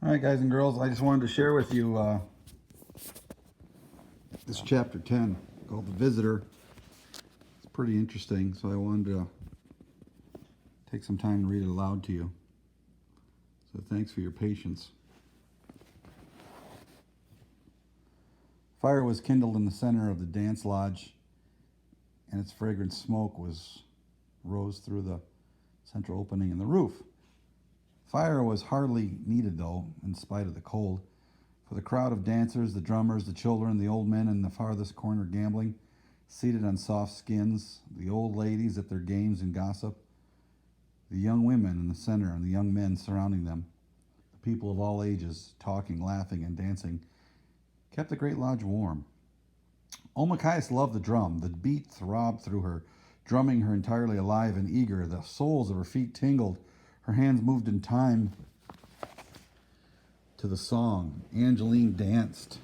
All right, guys and girls, I just wanted to share with you this chapter 10 called The Visitor. It's pretty interesting, so I wanted to take some time to read it aloud to you. So thanks for your patience. Fire was kindled in the center of the dance lodge, and its fragrant smoke rose through the central opening in the roof. Fire was hardly needed, though, in spite of the cold, for the crowd of dancers, the drummers, the children, the old men in the farthest corner gambling, seated on soft skins, the old ladies at their games and gossip, the young women in the center and the young men surrounding them, the people of all ages, talking, laughing, and dancing, kept the great lodge warm. Omakais loved the drum. The beat throbbed through her, drumming her entirely alive and eager. The soles of her feet tingled. Her hands moved in time to the song. Angeline danced,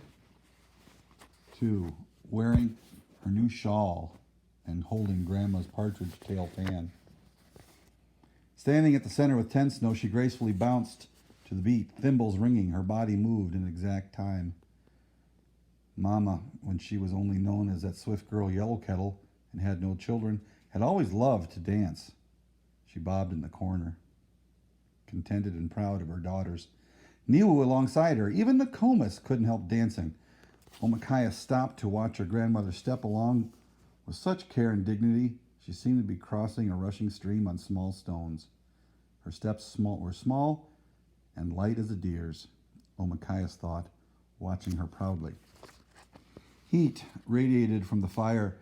too, wearing her new shawl and holding Grandma's partridge tail fan. Standing at the center with Ten Snow, she gracefully bounced to the beat, thimbles ringing. Her body moved in exact time. Mama, when she was only known as that swift girl Yellow Kettle and had no children, had always loved to dance. She bobbed in the corner, contented and proud of her daughters. Niwu alongside her. Even Nokomis couldn't help dancing. Omakaya stopped to watch her grandmother step along with such care and dignity. She seemed to be crossing a rushing stream on small stones. Her steps were small and light as a deer's, Omakai's thought, watching her proudly. Heat radiated from the fire,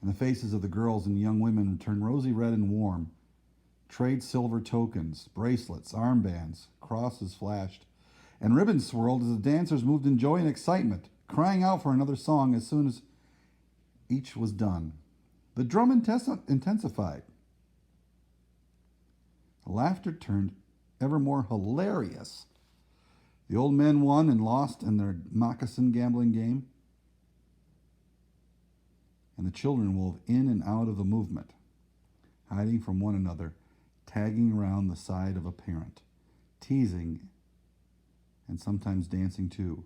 and the faces of the girls and young women turned rosy red and warm. Trade silver tokens, bracelets, armbands, crosses flashed, and ribbons swirled as the dancers moved in joy and excitement, crying out for another song as soon as each was done. The drum intensified. The laughter turned ever more hilarious. The old men won and lost in their moccasin gambling game, and the children wove in and out of the movement, hiding from one another, tagging around the side of a parent, teasing, and sometimes dancing too.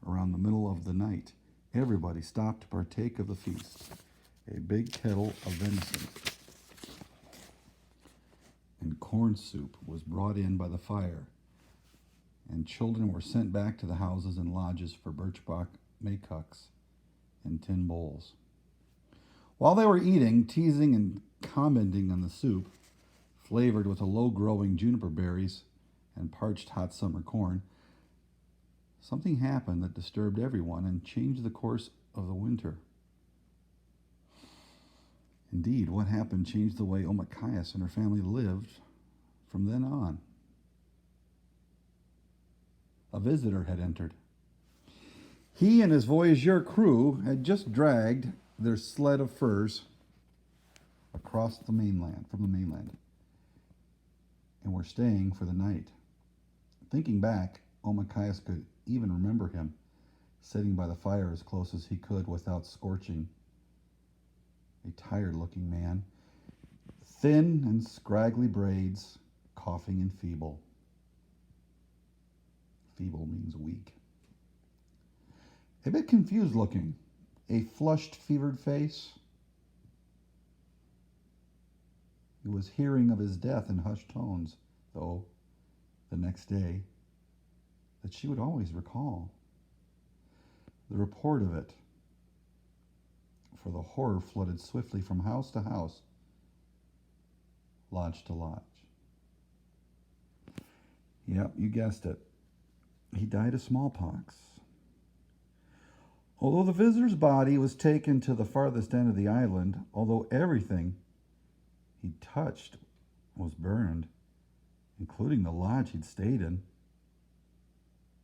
Around the middle of the night, everybody stopped to partake of the feast. A big kettle of venison and corn soup was brought in by the fire, and children were sent back to the houses and lodges for birchbark maycucks and tin bowls. While they were eating, teasing, and commenting on the soup, flavored with the low-growing juniper berries and parched hot summer corn, something happened that disturbed everyone and changed the course of the winter. Indeed, what happened changed the way Omakaias and her family lived from then on. A visitor had entered. He and his voyageur crew had just dragged their sled of furs across from the mainland, and were staying for the night. Thinking back, Omakaias could even remember him, sitting by the fire as close as he could without scorching. A tired-looking man, thin and scraggly braids, coughing and feeble. Feeble means weak. A bit confused looking, a flushed, fevered face. He was hearing of his death in hushed tones, though, the next day, that she would always recall. The report of it, for the horror flooded swiftly from house to house, lodge to lodge. Yep, you guessed it. He died of smallpox. Although the visitor's body was taken to the farthest end of the island, although everything he touched was burned, including the lodge he'd stayed in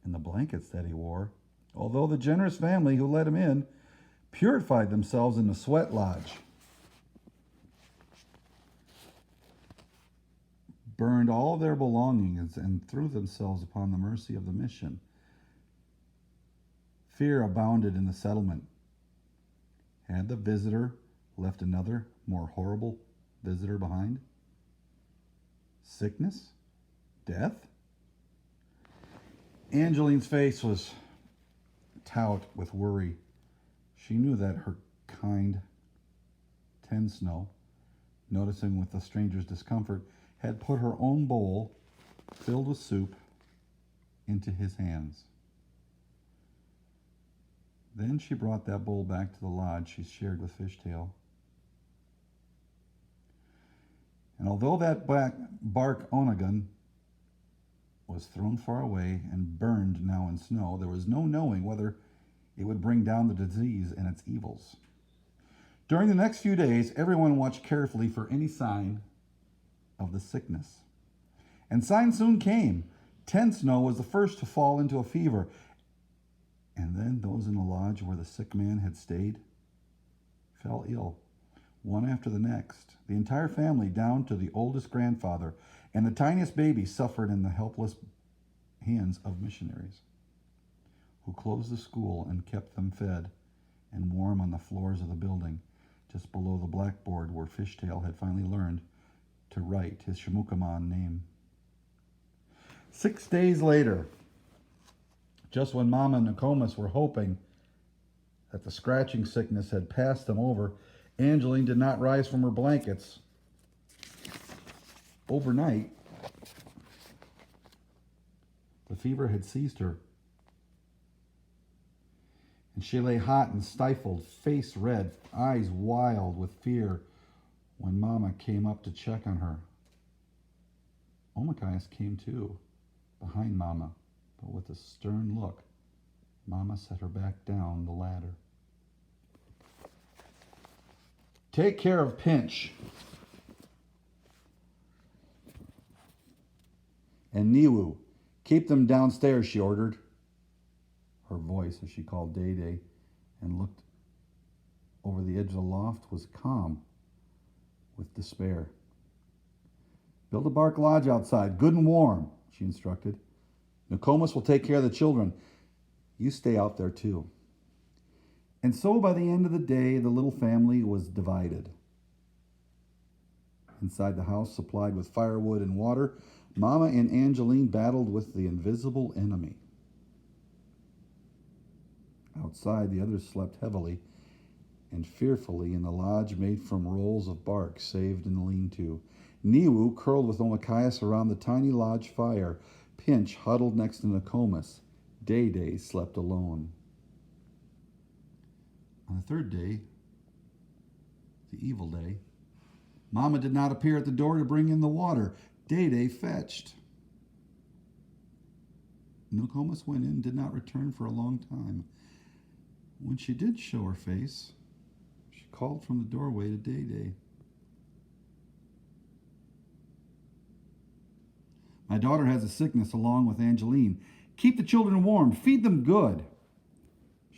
and the blankets that he wore, although the generous family who let him in purified themselves in the sweat lodge, burned all their belongings, and threw themselves upon the mercy of the mission. Fear abounded in the settlement. Had the visitor left another, more horrible visitor behind? Sickness? Death? Angeline's face was taut with worry. She knew that her kind Ten Snow, noticing with the stranger's discomfort, had put her own bowl, filled with soup, into his hands. Then she brought that bowl back to the lodge she shared with Fishtail. And although that bark onagon was thrown far away and burned now in snow, there was no knowing whether it would bring down the disease and its evils. During the next few days, everyone watched carefully for any sign of the sickness. And signs soon came. Ten Snow was the first to fall into a fever. And then those in the lodge where the sick man had stayed fell ill, one after the next. The entire family, down to the oldest grandfather, and the tiniest baby suffered in the helpless hands of missionaries, who closed the school and kept them fed and warm on the floors of the building, just below the blackboard where Fishtail had finally learned to write his Shamukaman name. 6 days later, just when Mama and Nokomis were hoping that the scratching sickness had passed them over, Angeline did not rise from her blankets. Overnight, the fever had seized her, and she lay hot and stifled, face red, eyes wild with fear, when Mama came up to check on her. Omakayas came too, behind Mama, but with a stern look. Mama set her back down the ladder. Take care of Pinch and Niwu. Keep them downstairs, she ordered. Her voice, as she called Day Day and looked over the edge of the loft, was calm with despair. Build a bark lodge outside, good and warm, she instructed. Nokomis will take care of the children. You stay out there too. And so by the end of the day, the little family was divided. Inside the house, supplied with firewood and water, Mama and Angeline battled with the invisible enemy. Outside, the others slept heavily and fearfully in the lodge made from rolls of bark saved in the lean-to. Niwu curled with Omakayas around the tiny lodge fire. Pinch huddled next to Nokomis. Day Day slept alone. On the third day, the evil day, Mama did not appear at the door to bring in the water. Day Day fetched. Nokomis went in and did not return for a long time. When she did show her face, she called from the doorway to Day Day. My daughter has a sickness along with Angeline. Keep the children warm. Feed them good.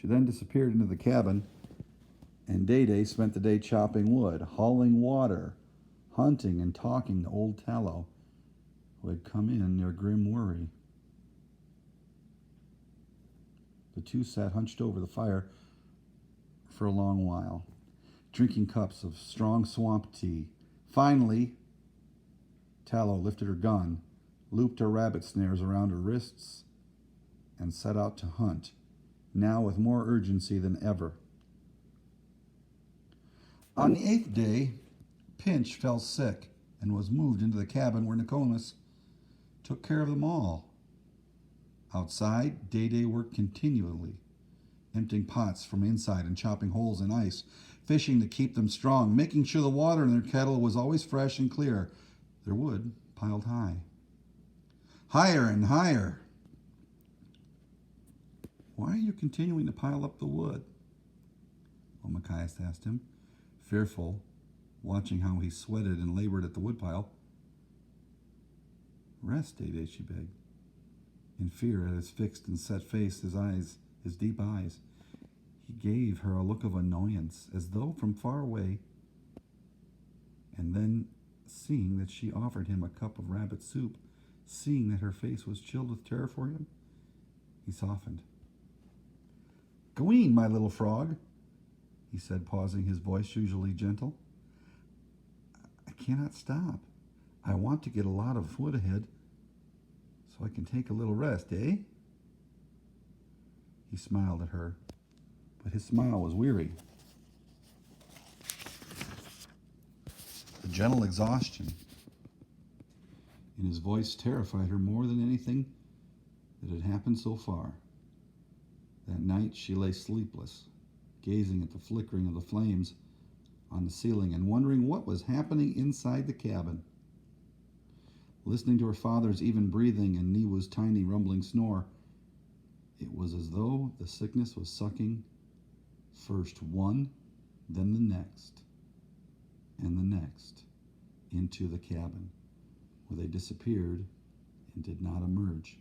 She then disappeared into the cabin, and Day Day spent the day chopping wood, hauling water, hunting, and talking to old Tallow, who had come in near grim worry. The two sat hunched over the fire for a long while, drinking cups of strong swamp tea. Finally, Tallow lifted her gun, looped her rabbit snares around her wrists, and set out to hunt, now with more urgency than ever. On the 8th day, Pinch fell sick and was moved into the cabin where Nokomis took care of them all. Outside, Day Day worked continually, emptying pots from inside and chopping holes in ice, fishing to keep them strong, making sure the water in their kettle was always fresh and clear, their wood piled high. Higher and higher. Why are you continuing to pile up the wood? Omakayas asked him, fearful, watching how he sweated and labored at the woodpile. Rest, Day Day, she begged. In fear at his fixed and set face, his deep eyes, he gave her a look of annoyance, as though from far away. And then, seeing that she offered him a cup of rabbit soup, seeing that her face was chilled with terror for him, he softened. Gaween, my little frog, he said, pausing, his voice usually gentle. I cannot stop. I want to get a lot of wood ahead so I can take a little rest, eh? He smiled at her, but his smile was weary. The gentle exhaustion in his voice terrified her more than anything that had happened so far. That night she lay sleepless, gazing at the flickering of the flames on the ceiling and wondering what was happening inside the cabin. Listening to her father's even breathing and Niwu's tiny rumbling snore, it was as though the sickness was sucking first one, then the next, and the next into the cabin, where they disappeared and did not emerge.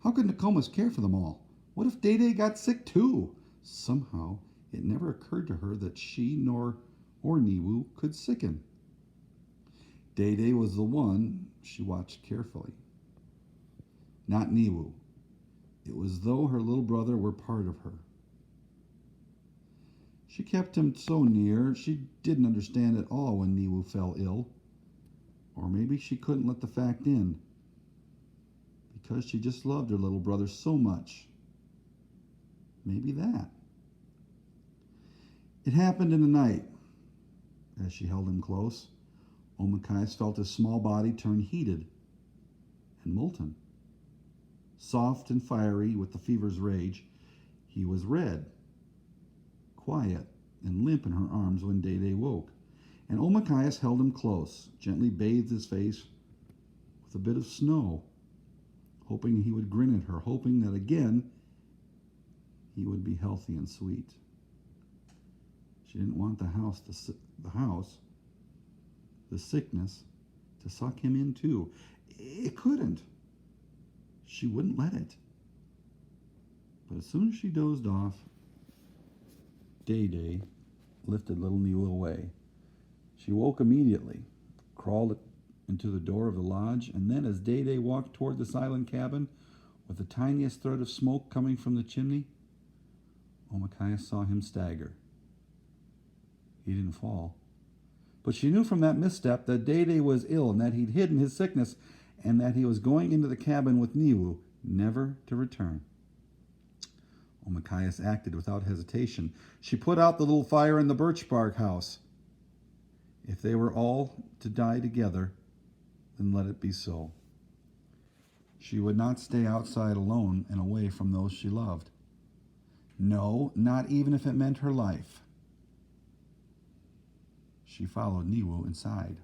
How could Nokomis care for them all? What if Day got sick too? Somehow, it never occurred to her that she or Niwu could sicken. Day was the one she watched carefully. Not Niwu. It was as though her little brother were part of her. She kept him so near, she didn't understand at all when Niwu fell ill. Or maybe she couldn't let the fact in, because she just loved her little brother so much. Maybe that. It happened in the night. As she held him close, Omakais felt his small body turn heated and molten. Soft and fiery with the fever's rage, he was red, quiet, and limp in her arms when Day woke. And Omakais held him close, gently bathed his face with a bit of snow, hoping he would grin at her, hoping that again he would be healthy and sweet. She didn't want the sickness, to suck him in too. It couldn't. She wouldn't let it. But as soon as she dozed off, Day lifted little Niwu away. She woke immediately, crawled into the door of the lodge, and then as Day walked toward the silent cabin with the tiniest thread of smoke coming from the chimney, Omakais saw him stagger. He didn't fall. But she knew from that misstep that Day was ill and that he'd hidden his sickness and that he was going into the cabin with Niwu, never to return. Omakais acted without hesitation. She put out the little fire in the birch bark house. If they were all to die together, then let it be so. She would not stay outside alone and away from those she loved. No, not even if it meant her life. She followed Niwu inside.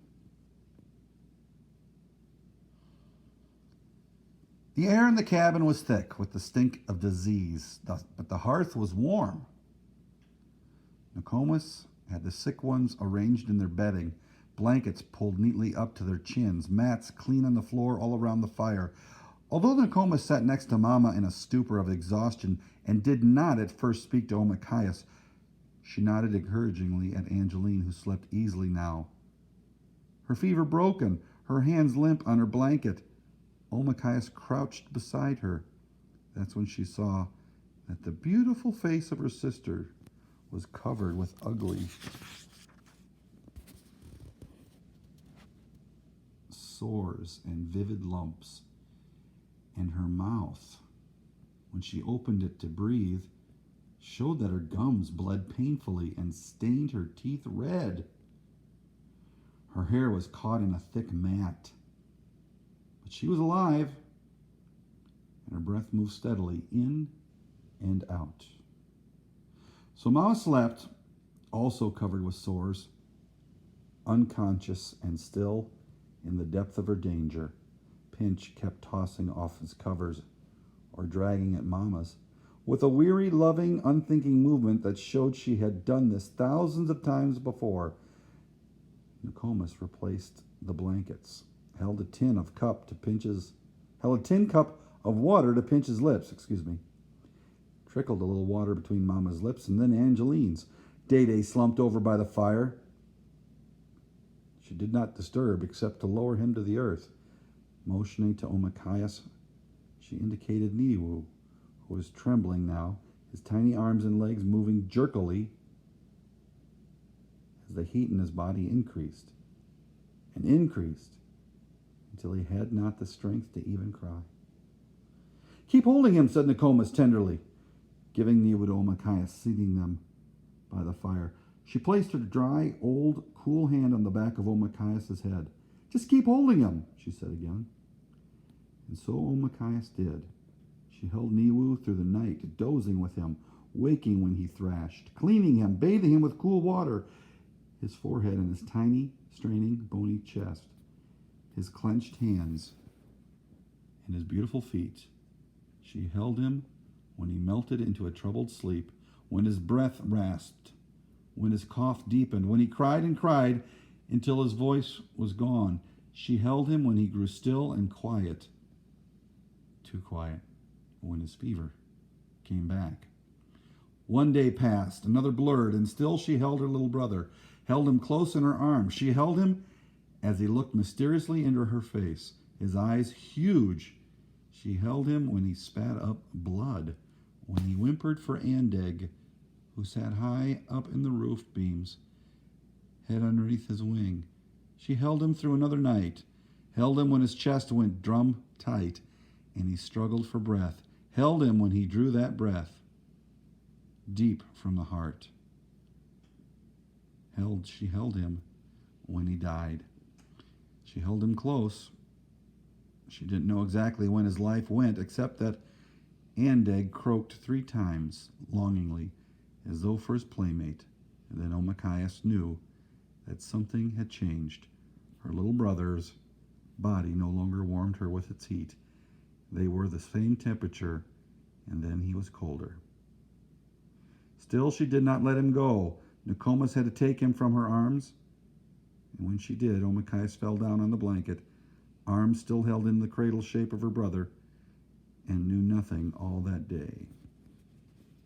The air in the cabin was thick with the stink of disease, but the hearth was warm. Nokomis had the sick ones arranged in their bedding, blankets pulled neatly up to their chins, mats clean on the floor all around the fire. Although Nokomis sat next to Mama in a stupor of exhaustion and did not at first speak to Omakais, she nodded encouragingly at Angeline, who slept easily now. Her fever broken, her hands limp on her blanket, Omakais crouched beside her. That's when she saw that the beautiful face of her sister was covered with ugly sores and vivid lumps. And her mouth, when she opened it to breathe, showed that her gums bled painfully and stained her teeth red. Her hair was caught in a thick mat. But she was alive, and her breath moved steadily in and out. So Mama slept, also covered with sores, unconscious and still in the depth of her danger. Pinch kept tossing off his covers or dragging at Mama's, with a weary, loving, unthinking movement that showed she had done this thousands of times before. Nokomis replaced the blankets, held a tin cup of water to Pinch's lips, trickled a little water between Mama's lips and then Angeline's. Day slumped over by the fire. She did not disturb except to lower him to the earth. Motioning to Omakais, she indicated Niwu, who was trembling now, his tiny arms and legs moving jerkily as the heat in his body increased and increased until he had not the strength to even cry. "Keep holding him," said Nokomis tenderly. giving Niwu to Omakaya, seating them by the fire. She placed her dry, old, cool hand on the back of Omakayas' head. Just keep holding him, she said again. And so Omakayas did. She held Niwu through the night, dozing with him, waking when he thrashed, cleaning him, bathing him with cool water, his forehead and his tiny, straining, bony chest, his clenched hands, and his beautiful feet. She held him when he melted into a troubled sleep, when his breath rasped, when his cough deepened, when he cried and cried until his voice was gone. She held him when he grew still and quiet, too quiet, when his fever came back. One day passed, another blurred, and still she held her little brother, held him close in her arms. She held him as he looked mysteriously into her face, his eyes huge. She held him when he spat up blood, when he whimpered for Andeg, who sat high up in the roof beams, head underneath his wing. She held him through another night, held him when his chest went drum tight and he struggled for breath, held him when he drew that breath deep from the heart. She held him when he died. She held him close. She didn't know exactly when his life went, except that Andeg croaked 3 times, longingly, as though for his playmate, and then Omakayas knew that something had changed. Her little brother's body no longer warmed her with its heat. They were the same temperature, and then he was colder. Still, she did not let him go. Nokomis had to take him from her arms, and when she did, Omakayas fell down on the blanket, arms still held in the cradle shape of her brother, and knew nothing all that day.